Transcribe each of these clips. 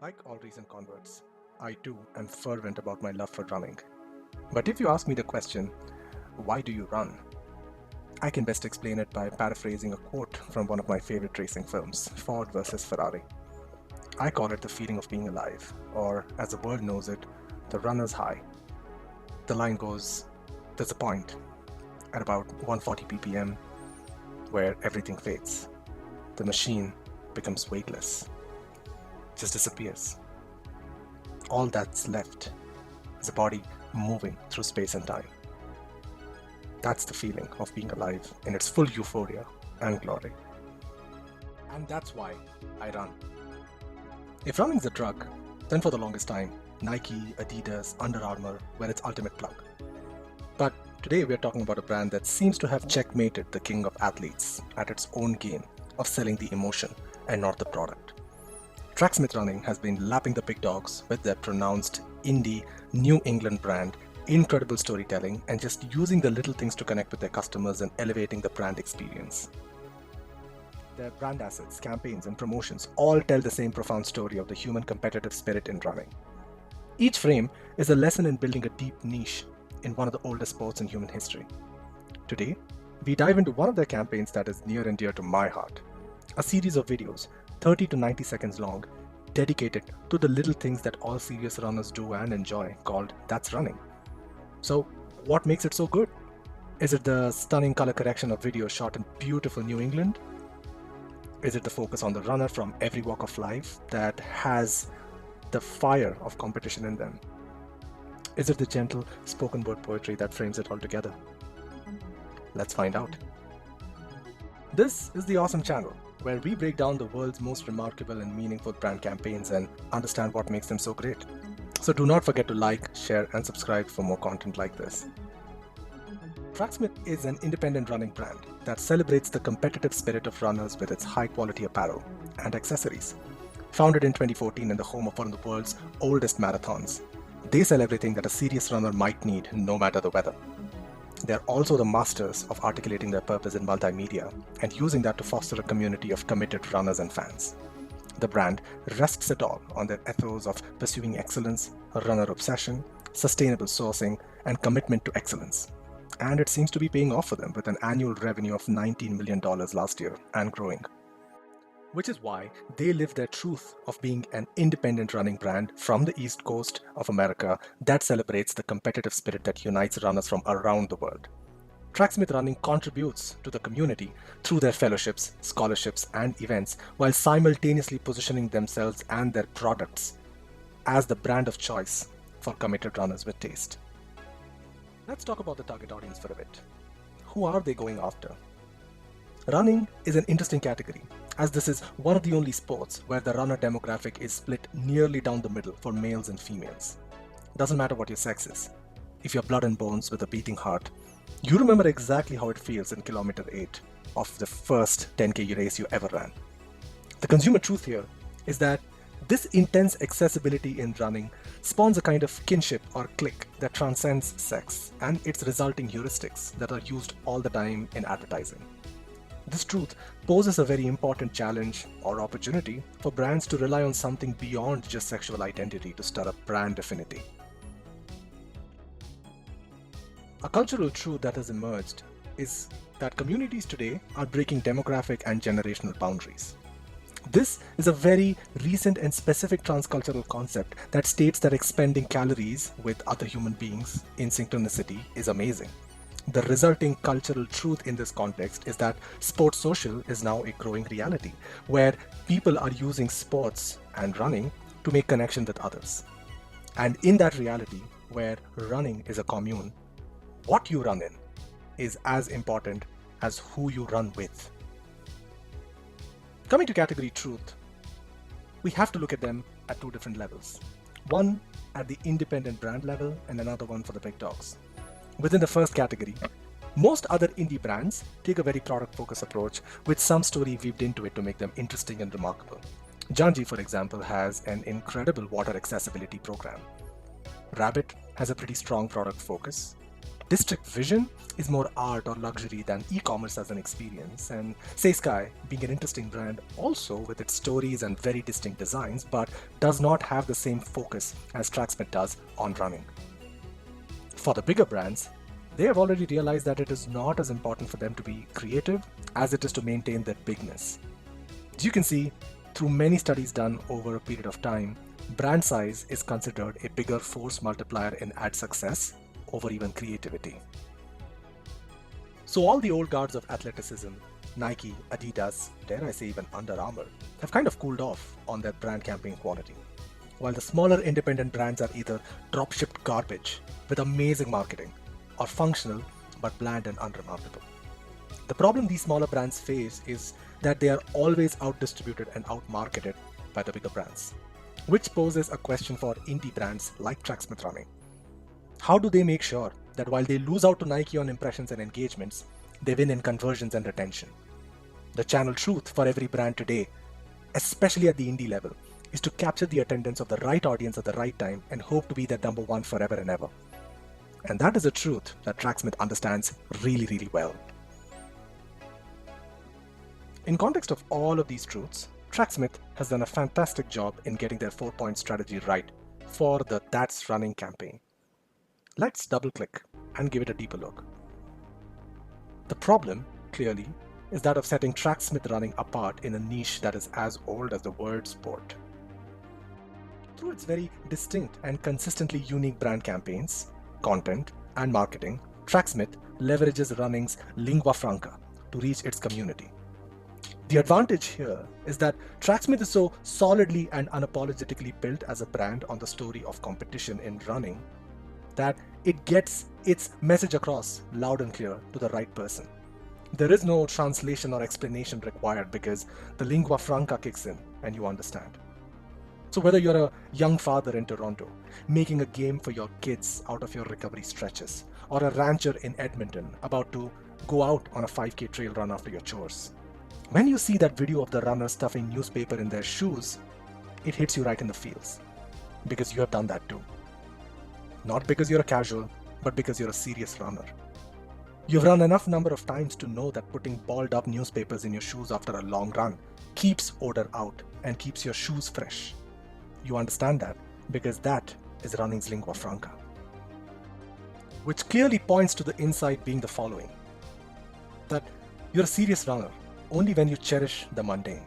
Like all recent converts, I too am fervent about my love for running. But if you ask me the question, why do you run? I can best explain it by paraphrasing a quote from one of my favorite racing films, Ford versus Ferrari. I call it the feeling of being alive, or as the world knows it, the runner's high. The line goes, there's a point at about 140 ppm where everything fades. The machine becomes weightless, just disappears. All that's left is a body moving through space and time. That's the feeling of being alive in its full euphoria and glory. And that's why I run. If running's a drug, then for the longest time, Nike, Adidas, Under Armour were its ultimate plug. But today we're talking about a brand that seems to have checkmated the king of athletes at its own game of selling the emotion and not the product. Tracksmith Running has been lapping the big dogs with their pronounced indie New England brand, incredible storytelling, and just using the little things to connect with their customers and elevating the brand experience. Their brand assets, campaigns, and promotions all tell the same profound story of the human competitive spirit in running. Each frame is a lesson in building a deep niche in one of the oldest sports in human history. Today, we dive into one of their campaigns that is near and dear to my heart, a series of videos 30 to 90 seconds long, dedicated to the little things that all serious runners do and enjoy, called That's Running. So, what makes it so good? Is it the stunning color correction of videos shot in beautiful New England? Is it the focus on the runner from every walk of life that has the fire of competition in them? Is it the gentle spoken word poetry that frames it all together? Let's find out. This is the Awesome Channel, where we break down the world's most remarkable and meaningful brand campaigns and understand what makes them so great. So do not forget to like, share, and subscribe for more content like this. Tracksmith is an independent running brand that celebrates the competitive spirit of runners with its high-quality apparel and accessories. Founded in 2014 in the home of one of the world's oldest marathons, they sell everything that a serious runner might need, no matter the weather. They're also the masters of articulating their purpose in multimedia and using that to foster a community of committed runners and fans. The brand rests it all on their ethos of pursuing excellence, runner obsession, sustainable sourcing, and commitment to excellence. And it seems to be paying off for them with an annual revenue of $19 million last year and growing. Which is why they live their truth of being an independent running brand from the East Coast of America that celebrates the competitive spirit that unites runners from around the world. Tracksmith Running contributes to the community through their fellowships, scholarships, and events while simultaneously positioning themselves and their products as the brand of choice for committed runners with taste. Let's talk about the target audience for a bit. Who are they going after? Running is an interesting category, as this is one of the only sports where the runner demographic is split nearly down the middle for males and females. Doesn't matter what your sex is. If you're blood and bones with a beating heart, you remember exactly how it feels in kilometer 8 of the first 10K race you ever ran. The consumer truth here is that this intense accessibility in running spawns a kind of kinship or click that transcends sex and its resulting heuristics that are used all the time in advertising. This truth poses a very important challenge or opportunity for brands to rely on something beyond just sexual identity to stir up brand affinity. A cultural truth that has emerged is that communities today are breaking demographic and generational boundaries. This is a very recent and specific transcultural concept that states that expending calories with other human beings in synchronicity is amazing. The resulting cultural truth in this context is that sports social is now a growing reality, where people are using sports and running to make connection with others. And in that reality, where running is a commune, what you run in is as important as who you run with. Coming to category truth, we have to look at them at two different levels. One at the independent brand level and another one for the big dogs. Within the first category, most other indie brands take a very product-focused approach with some story weaved into it to make them interesting and remarkable. Janji, for example, has an incredible water accessibility program. Rabbit has a pretty strong product focus. District vision is more art or luxury than e-commerce as an experience, and Say Sky, being an interesting brand also with its stories and very distinct designs, but does not have the same focus as Tracksmith does on running. For the bigger brands, they have already realized that it is not as important for them to be creative as it is to maintain their bigness. As you can see, through many studies done over a period of time, brand size is considered a bigger force multiplier in ad success over even creativity. So all the old guards of athleticism, Nike, Adidas, dare I say even Under Armour, have kind of cooled off on their brand campaign quality, while the smaller independent brands are either drop-shipped garbage with amazing marketing, or functional but bland and unremarkable. The problem these smaller brands face is that they are always out-distributed and out-marketed by the bigger brands, which poses a question for indie brands like Tracksmith Running. How do they make sure that while they lose out to Nike on impressions and engagements, they win in conversions and retention? The channel truth for every brand today, especially at the indie level, is to capture the attendance of the right audience at the right time and hope to be their number one forever and ever. And that is a truth that Tracksmith understands really, really well. In context of all of these truths, Tracksmith has done a fantastic job in getting their 4-point strategy right for the That's Running campaign. Let's double-click and give it a deeper look. The problem, clearly, is that of setting Tracksmith Running apart in a niche that is as old as the word sport. Through its very distinct and consistently unique brand campaigns, content, and marketing, Tracksmith leverages running's lingua franca to reach its community. The advantage here is that Tracksmith is so solidly and unapologetically built as a brand on the story of competition in running that it gets its message across loud and clear to the right person. There is no translation or explanation required because the lingua franca kicks in and you understand. So whether you're a young father in Toronto, making a game for your kids out of your recovery stretches, or a rancher in Edmonton about to go out on a 5K trail run after your chores, when you see that video of the runner stuffing newspaper in their shoes, it hits you right in the feels, because you have done that too. Not because you're a casual, but because you're a serious runner. You've run enough number of times to know that putting balled up newspapers in your shoes after a long run keeps odor out and keeps your shoes fresh. You understand that because that is running's lingua franca. Which clearly points to the insight being the following: that you're a serious runner only when you cherish the mundane.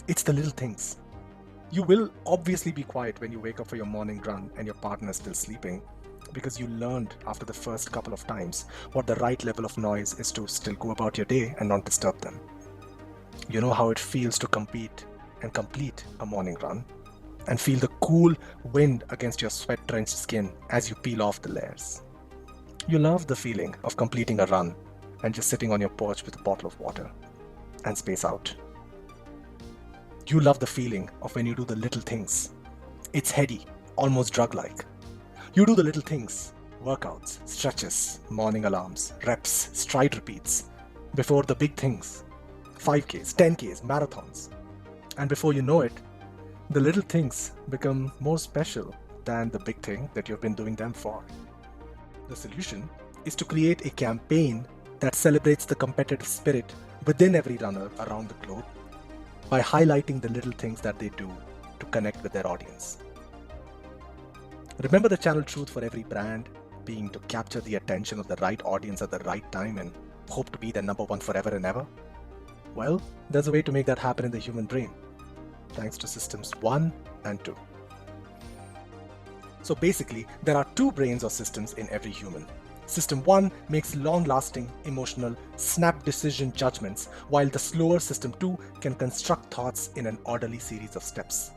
It's the little things. You will obviously be quiet when you wake up for your morning run and your partner is still sleeping, because you learned after the first couple of times what the right level of noise is to still go about your day and not disturb them. You know how it feels to compete and complete a morning run and feel the cool wind against your sweat-drenched skin as you peel off the layers. You love the feeling of completing a run and just sitting on your porch with a bottle of water and space out. You love the feeling of when you do the little things. It's heady, almost drug-like. You do the little things, workouts, stretches, morning alarms, reps, stride repeats, before the big things, 5Ks, 10Ks, marathons. And before you know it, the little things become more special than the big thing that you've been doing them for. The solution is to create a campaign that celebrates the competitive spirit within every runner around the globe by highlighting the little things that they do to connect with their audience. Remember the channel truth for every brand being to capture the attention of the right audience at the right time and hope to be their number one forever and ever? Well, there's a way to make that happen in the human brain, thanks to systems 1 and 2. So basically, there are 2 brains or systems in every human. System 1 makes long-lasting, emotional, snap decision judgments, while the slower System 2 can construct thoughts in an orderly series of steps.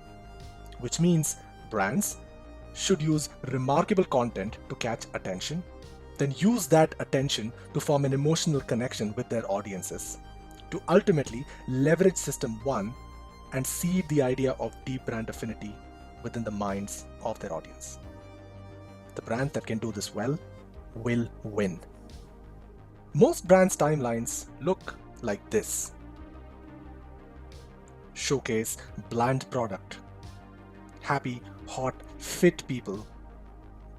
Which means brands should use remarkable content to catch attention, then use that attention to form an emotional connection with their audiences, to ultimately leverage System 1 and seed the idea of deep brand affinity within the minds of their audience. The brand that can do this well will win. Most brands' timelines look like this. Showcase bland product, happy, hot, fit people,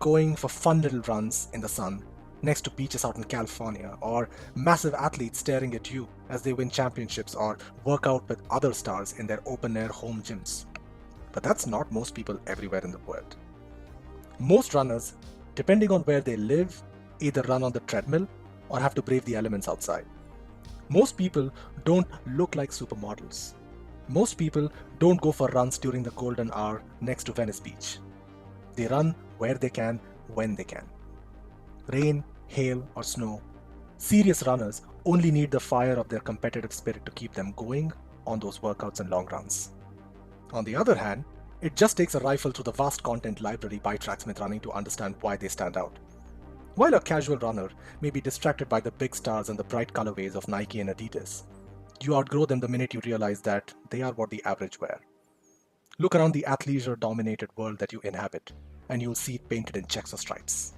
going for fun little runs in the sun next to beaches out in California, or massive athletes staring at you as they win championships or work out with other stars in their open-air home gyms. But that's not most people everywhere in the world. Most runners, depending on where they live, either run on the treadmill or have to brave the elements outside. Most people don't look like supermodels. Most people don't go for runs during the golden hour next to Venice Beach. They run where they can, when they can. Rain, hail, or snow, serious runners only need the fire of their competitive spirit to keep them going on those workouts and long runs. On the other hand, it just takes a rifle through the vast content library by Tracksmith Running to understand why they stand out. While a casual runner may be distracted by the big stars and the bright colorways of Nike and Adidas, you outgrow them the minute you realize that they are what the average wear. Look around the athleisure-dominated world that you inhabit, and you'll see it painted in checks or stripes.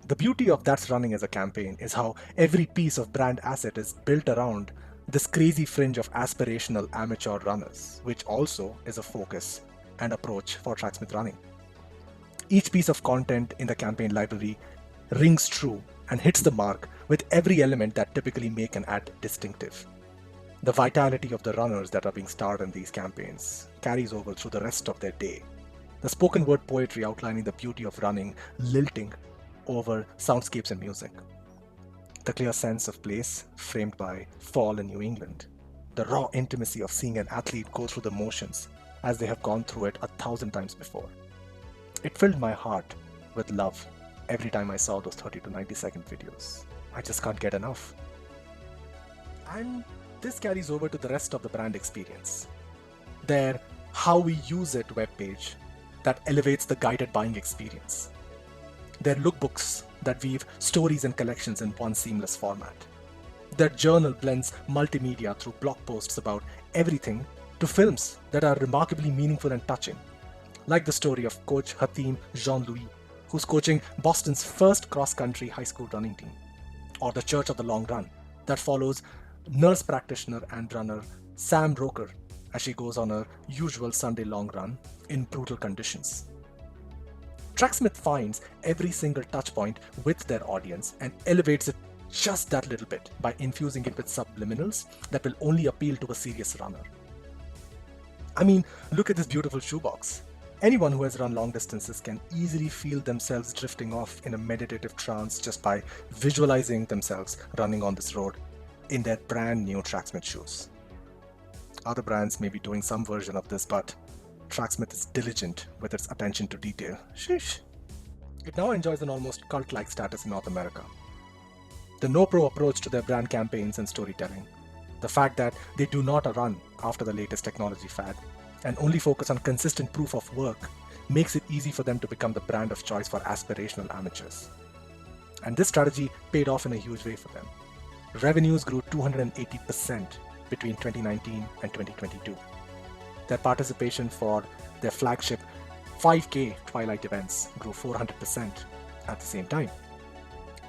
The beauty of That's Running as a campaign is how every piece of brand asset is built around this crazy fringe of aspirational amateur runners, which also is a focus and approach for Tracksmith Running. Each piece of content in the campaign library rings true and hits the mark with every element that typically make an ad distinctive. The vitality of the runners that are being starred in these campaigns carries over through the rest of their day. The spoken word poetry outlining the beauty of running, lilting over soundscapes and music. The clear sense of place framed by fall in New England. The raw intimacy of seeing an athlete go through the motions as they have gone through it 1,000 times before. It filled my heart with love every time I saw those 30 to 90 second videos. I just can't get enough. And this carries over to the rest of the brand experience. Their How We Use It webpage that elevates the guided buying experience. Their lookbooks that weave stories and collections in one seamless format. Their journal blends multimedia through blog posts about everything to films that are remarkably meaningful and touching, like the story of Coach Hatim Jean-Louis, who's coaching Boston's first cross-country high school running team, or The Church of the Long Run, that follows nurse practitioner and runner Sam Roker as she goes on her usual Sunday long run in brutal conditions. Tracksmith finds every single touch point with their audience and elevates it just that little bit by infusing it with subliminals that will only appeal to a serious runner. I mean, look at this beautiful shoebox. Anyone who has run long distances can easily feel themselves drifting off in a meditative trance just by visualizing themselves running on this road in their brand new Tracksmith shoes. Other brands may be doing some version of this, but Tracksmith is diligent with its attention to detail. Sheesh. It now enjoys an almost cult-like status in North America. The no-pro approach to their brand campaigns and storytelling, the fact that they do not run after the latest technology fad, and only focus on consistent proof of work, makes it easy for them to become the brand of choice for aspirational amateurs. And this strategy paid off in a huge way for them. Revenues grew 280% between 2019 and 2022. Their participation for their flagship 5K Twilight events grew 400% at the same time.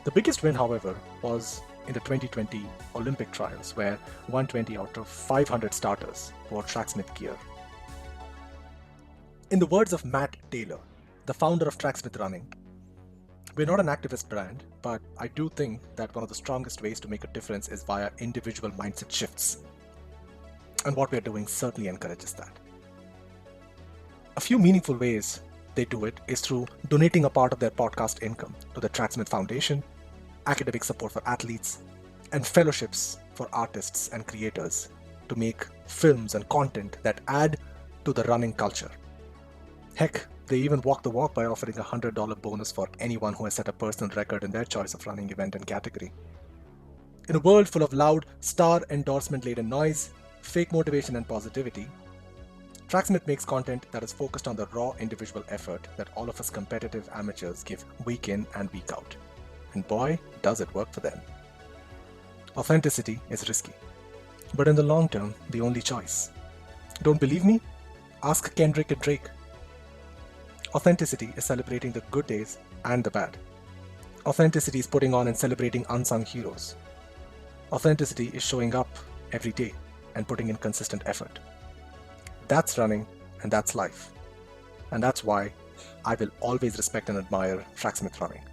The biggest win, however, was in the 2020 Olympic trials, where 120 out of 500 starters wore Tracksmith gear. In the words of Matt Taylor, the founder of Tracksmith Running, we're not an activist brand, but I do think that one of the strongest ways to make a difference is via individual mindset shifts. And what we're doing certainly encourages that. A few meaningful ways they do it is through donating a part of their podcast income to the Tracksmith Foundation, academic support for athletes, and fellowships for artists and creators to make films and content that add to the running culture. Heck, they even walk the walk by offering a $100 bonus for anyone who has set a personal record in their choice of running event and category. In a world full of loud, star endorsement-laden noise, fake motivation and positivity, Tracksmith makes content that is focused on the raw individual effort that all of us competitive amateurs give week in and week out. And boy, does it work for them. Authenticity is risky, but in the long term, the only choice. Don't believe me? Ask Kendrick and Drake. Authenticity is celebrating the good days and the bad. Authenticity is putting on and celebrating unsung heroes. Authenticity is showing up every day and putting in consistent effort. That's running, and that's life. And that's why I will always respect and admire Tracksmith Running.